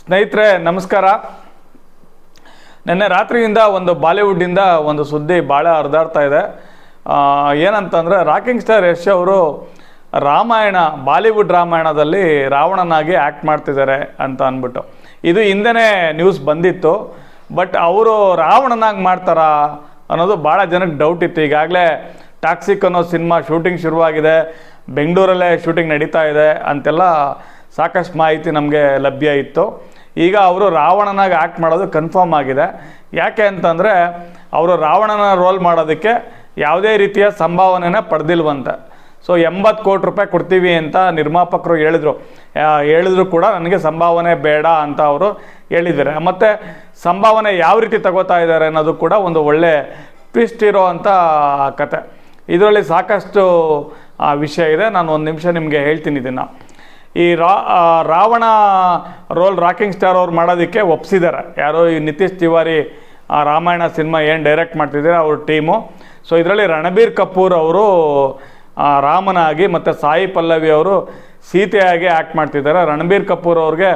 ಸ್ನೇಹಿತರೆ ನಮಸ್ಕಾರ. ನಿನ್ನೆ ರಾತ್ರಿಯಿಂದ ಒಂದು ಬಾಲಿವುಡ್ಡಿಂದ ಒಂದು ಸುದ್ದಿ ಭಾಳ ಹರಿದಾಡ್ತಾ ಇದೆ. ಏನಂತಂದರೆ ರಾಕಿಂಗ್ ಸ್ಟಾರ್ ಯಶ್ ಅವರು ರಾಮಾಯಣ ಬಾಲಿವುಡ್ ರಾಮಾಯಣದಲ್ಲಿ ರಾವಣನಾಗಿ ಆ್ಯಕ್ಟ್ ಮಾಡ್ತಿದ್ದಾರೆ ಅಂತ ಅಂದ್ಬಿಟ್ಟು ಇದು ಹಿಂದೆನೇ ನ್ಯೂಸ್ ಬಂದಿತ್ತು. ಬಟ್ ಅವರು ರಾವಣನಾಗಿ ಮಾಡ್ತಾರಾ ಅನ್ನೋದು ಭಾಳ ಜನಕ್ಕೆ ಡೌಟ್ ಇತ್ತು. ಈಗಾಗಲೇ ಟಾಕ್ಸಿಕ್ ಅನ್ನೋ ಸಿನಿಮಾ ಶೂಟಿಂಗ್ ಶುರುವಾಗಿದೆ, ಬೆಂಗಳೂರಲ್ಲೇ ಶೂಟಿಂಗ್ ನಡೀತಾ ಇದೆ ಅಂತೆಲ್ಲ ಸಾಕಷ್ಟು ಮಾಹಿತಿ ನಮಗೆ ಲಭ್ಯ ಇತ್ತು. ಈಗ ಅವರು ರಾವಣನಾಗಿ ಆ್ಯಕ್ಟ್ ಮಾಡೋದು ಕನ್ಫರ್ಮ್ ಆಗಿದೆ. ಯಾಕೆ ಅಂತಂದರೆ ಅವರು ರಾವಣನ ರೋಲ್ ಮಾಡೋದಕ್ಕೆ ಯಾವುದೇ ರೀತಿಯ ಸಂಭಾವನೆನ ಪಡೆದಿಲ್ವಂತೆ. ಸೊ 80 ಕೋಟಿ ರೂಪಾಯಿ ಕೊಡ್ತೀವಿ ಅಂತ ನಿರ್ಮಾಪಕರು ಹೇಳಿದ್ರು ಕೂಡ ನನಗೆ ಸಂಭಾವನೆ ಬೇಡ ಅಂತ ಅವರು ಹೇಳಿದ್ದಾರೆ. ಮತ್ತು ಸಂಭಾವನೆ ಯಾವ ರೀತಿ ತಗೋತಾ ಇದ್ದಾರೆ ಅನ್ನೋದು ಕೂಡ ಒಂದು ಒಳ್ಳೆ ಟ್ವಿಸ್ಟ್ ಇರೋ ಅಂಥ ಕತೆ. ಇದರಲ್ಲಿ ಸಾಕಷ್ಟು ವಿಷಯ ಇದೆ. ನಾನು ಒಂದು ನಿಮಿಷ ನಿಮಗೆ ಹೇಳ್ತೀನಿ ಇದನ್ನು. ಈ ರಾವಣ ರೋಲ್ ರಾಕಿಂಗ್ ಸ್ಟಾರ್ ಅವ್ರು ಮಾಡೋದಕ್ಕೆ ಒಪ್ಸಿದ್ದಾರೆ. ಯಾರೋ ಈ ನಿತೀಶ್ ತಿವಾರಿ ರಾಮಾಯಣ ಸಿನಿಮಾ ಏನು ಡೈರೆಕ್ಟ್ ಮಾಡ್ತಿದ್ದಾರೆ ಅವ್ರ ಟೀಮು. ಸೊ ಇದರಲ್ಲಿ ರಣಬೀರ್ ಕಪೂರ್ ಅವರು ರಾಮನಾಗಿ ಮತ್ತು ಸಾಯಿ ಪಲ್ಲವಿ ಅವರು ಸೀತೆಯಾಗಿ ಆ್ಯಕ್ಟ್ ಮಾಡ್ತಿದ್ದಾರೆ. ರಣಬೀರ್ ಕಪೂರ್ ಅವ್ರಿಗೆ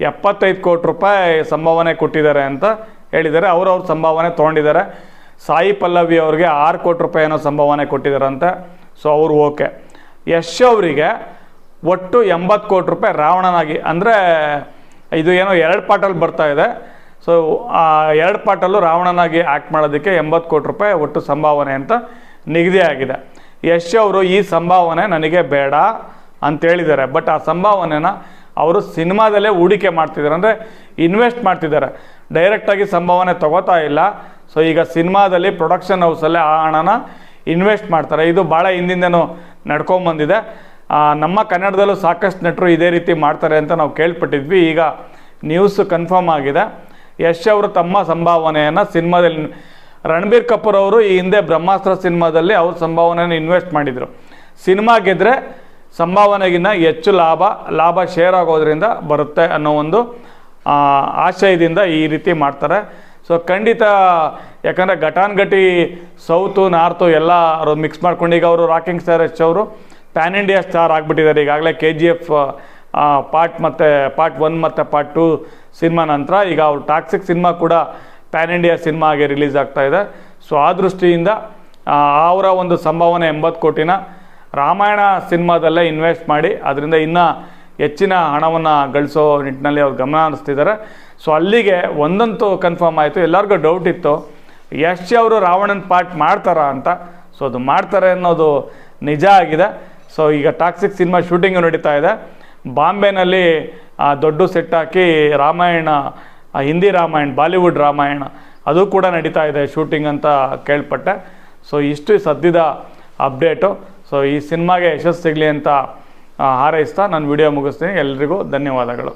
75 ಕೋಟಿ ರೂಪಾಯಿ ಸಂಭಾವನೆ ಕೊಟ್ಟಿದ್ದಾರೆ ಅಂತ ಹೇಳಿದ್ದಾರೆ. ಅವ್ರ ಸಂಭಾವನೆ ತೊಗೊಂಡಿದ್ದಾರೆ. ಸಾಯಿ ಪಲ್ಲವಿ ಅವ್ರಿಗೆ 6 ಕೋಟಿ ರೂಪಾಯಿ ಏನೋ ಸಂಭಾವನೆ ಕೊಟ್ಟಿದ್ದಾರಂತೆ. ಸೊ ಅವರು ಓಕೆ. ಯಶ್ ಅವರಿಗೆ ಒಟ್ಟು 80 ಕೋಟಿ ರೂಪಾಯಿ ರಾವಣನಾಗಿ, ಅಂದರೆ ಇದು ಏನೋ 2 ಪಾರ್ಟಲ್ಲಿ ಬರ್ತಾ ಇದೆ. ಸೊ 2 ಪಾರ್ಟಲ್ಲೂ ರಾವಣನಾಗಿ ಆ್ಯಕ್ಟ್ ಮಾಡೋದಕ್ಕೆ 80 ಕೋಟಿ ರೂಪಾಯಿ ಒಟ್ಟು ಸಂಭಾವನೆ ಅಂತ ನಿಗದಿ ಆಗಿದೆ. ಯಶ್ ಅವರು ಈ ಸಂಭಾವನೆ ನನಗೆ ಬೇಡ ಅಂತೇಳಿದ್ದಾರೆ. ಬಟ್ ಆ ಸಂಭಾವನೆನ ಅವರು ಸಿನಿಮಾದಲ್ಲೇ ಹೂಡಿಕೆ ಮಾಡ್ತಿದ್ದಾರೆ, ಅಂದರೆ ಇನ್ವೆಸ್ಟ್ ಮಾಡ್ತಿದ್ದಾರೆ. ಡೈರೆಕ್ಟಾಗಿ ಸಂಭಾವನೆ ತಗೋತಾ ಇಲ್ಲ. ಸೊ ಈಗ ಸಿನಿಮಾದಲ್ಲಿ ಪ್ರೊಡಕ್ಷನ್ ಹೌಸಲ್ಲೇ ಆ ಹಣನ ಇನ್ವೆಸ್ಟ್ ಮಾಡ್ತಾರೆ. ಇದು ಭಾಳ ಹಿಂದಿಂದನೂ ನಡ್ಕೊಂಬಂದಿದೆ. ನಮ್ಮ ಕನ್ನಡದಲ್ಲೂ ಸಾಕಷ್ಟು ನಟರು ಇದೇ ರೀತಿ ಮಾಡ್ತಾರೆ ಅಂತ ನಾವು ಕೇಳ್ಪಟ್ಟಿದ್ವಿ. ಈಗ ನ್ಯೂಸ್ ಕನ್ಫರ್ಮ್ ಆಗಿದೆ. ಯಶ್ ಅವರು ತಮ್ಮ ಸಂಭಾವನೆಯನ್ನು ಸಿನಿಮಾದಲ್ಲಿ, ರಣಬೀರ್ ಕಪೂರ್ ಅವರು ಈ ಹಿಂದೆ ಬ್ರಹ್ಮಾಸ್ತ್ರ ಸಿನಿಮಾದಲ್ಲಿ ಅವ್ರ ಸಂಭಾವನೆಯನ್ನು ಇನ್ವೆಸ್ಟ್ ಮಾಡಿದರು. ಸಿನಿಮಾ ಗೆದ್ದರೆ ಸಂಭಾವನೆಗಿನ್ನ ಹೆಚ್ಚು ಲಾಭ ಶೇರ್ ಆಗೋದ್ರಿಂದ ಬರುತ್ತೆ ಅನ್ನೋ ಒಂದು ಆಶಯದಿಂದ ಈ ರೀತಿ ಮಾಡ್ತಾರೆ. ಸೊ ಖಂಡಿತ, ಯಾಕಂದರೆ ಘಟಾನ್ಘಟಿ ಸೌತು ನಾರ್ತು ಎಲ್ಲ ಮಿಕ್ಸ್ ಮಾಡ್ಕೊಂಡು ಈಗ ಅವರು ರಾಕಿಂಗ್ ಸ್ಟಾರ್ ಯಶ್ ಅವರು ಪ್ಯಾನ್ ಇಂಡಿಯಾ ಸ್ಟಾರ್ ಆಗಿಬಿಟ್ಟಿದ್ದಾರೆ. ಈಗಾಗಲೇ KGF ಪಾರ್ಟ್ 1 ಮತ್ತು ಪಾರ್ಟ್ 2 ಸಿನಿಮಾ ನಂತರ ಈಗ ಅವರು ಟಾಕ್ಸಿಕ್ ಸಿನಿಮಾ ಕೂಡ ಪ್ಯಾನ್ ಇಂಡಿಯಾ ಸಿನಿಮಾ ಆಗಿ ರಿಲೀಸ್ ಆಗ್ತಾ ಇದೆ. ಸೊ ಆ ದೃಷ್ಟಿಯಿಂದ ಅವರ ಒಂದು ಸಂಭಾವನೆ 80 ಕೋಟಿನ ರಾಮಾಯಣ ಸಿನಿಮಾದಲ್ಲೇ ಇನ್ವೆಸ್ಟ್ ಮಾಡಿ ಅದರಿಂದ ಇನ್ನೂ ಹೆಚ್ಚಿನ ಹಣವನ್ನು ಗಳಿಸೋ ನಿಟ್ಟಿನಲ್ಲಿ ಅವ್ರು ಗಮನ ಹರಿಸ್ತಿದ್ದಾರೆ. ಸೊ ಅಲ್ಲಿಗೆ ಒಂದಂತೂ ಕನ್ಫರ್ಮ್ ಆಯಿತು. ಎಲ್ಲರಿಗೂ ಡೌಟ್ ಇತ್ತು ಯಶ್ ಅವರು ರಾವಣನ ಪಾರ್ಟ್ ಮಾಡ್ತಾರಾ ಅಂತ. ಸೊ ಅದು ಮಾಡ್ತಾರೆ ಅನ್ನೋದು ನಿಜ ಆಗಿದೆ. ಸೊ ಈಗ ಟಾಕ್ಸಿಕ್ ಸಿನಿಮಾ ಶೂಟಿಂಗು ನಡೀತಾ ಇದೆ. ಬಾಂಬೆನಲ್ಲಿ ದೊಡ್ಡ ಸೆಟ್ ಹಾಕಿ ರಾಮಾಯಣ, ಹಿಂದಿ ರಾಮಾಯಣ, ಬಾಲಿವುಡ್ ರಾಮಾಯಣ ಅದು ಕೂಡ ನಡೀತಾ ಇದೆ ಶೂಟಿಂಗ್ ಅಂತ ಕೇಳ್ಪಟ್ಟೆ. ಸೊ ಇಷ್ಟು ಸದ್ಯದ ಅಪ್ಡೇಟು. ಸೊ ಈ ಸಿನಿಮಾಗೆ ಯಶಸ್ಸು ಸಿಗಲಿ ಅಂತ ಹಾರೈಸ್ತಾ ನಾನು ವಿಡಿಯೋ ಮುಗಿಸ್ತೀನಿ. ಎಲ್ರಿಗೂ ಧನ್ಯವಾದಗಳು.